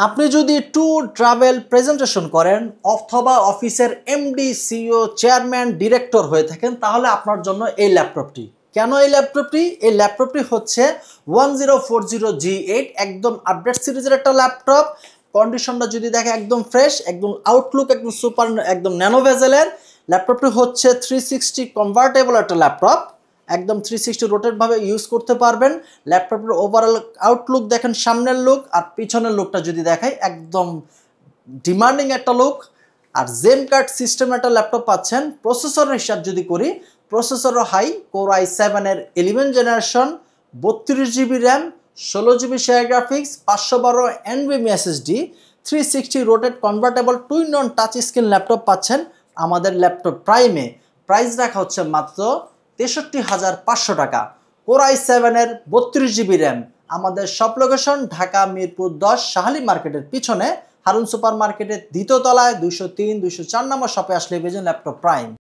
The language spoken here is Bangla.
আপনি যদি ট্যুর ট্রাভেল প্রেজেন্টেশন করেন অথবা অফিসের এমডি সিইও চেয়ারম্যান ডিরেক্টর হয়ে থাকেন তাহলে আপনার জন্য এই ল্যাপটপটি। কেন এই ল্যাপটপটি? এই ল্যাপটপটি হচ্ছে 1040G8 একদম আপডেট সিরিজের একটা ল্যাপটপ। কন্ডিশনটা যদি দেখে একদম ফ্রেশ, একদম আউটলুক একদম সুপার, একদম ন্যানো ভেজেলের। ল্যাপটপটি হচ্ছে 360 কনভার্টেবল একটা ল্যাপটপ, একদম 360 রোটেট ভাবে ইউজ করতে পারবেন। ল্যাপটপের ওভারঅল আউটলুক দেখেন, সামনের লুক আর পিছনের লুকটা যদি দেখাই একদম ডিমান্ডিং একটা লুক। আর জেন কার্ড সিস্টেম একটা ল্যাপটপ পাচ্ছেন। প্রসেসরের হিসাব যদি করি, প্রসেসরও হাই, কোর i7 এর 11 generation, 32GB RAM, 16GB share graphics, 512 NVMe SSD, 360 rotate convertible twin on touch screen laptop পাচ্ছেন আমাদের ল্যাপটপ প্রাইমে। প্রাইস রাখা হচ্ছে মাত্র 63,500 টাকা। কোর i7 এর 32GB র্যাম। আমাদের সব লোকেশন ঢাকা মিরপুর 10 শাহালি মার্কেটের পিছনে হারুন সুপার মার্কেটের দ্বিতীয় তলায় 203, 204 নম্বর শপে আসলে পেয়ে যাবেন ল্যাপটপ প্রাইম।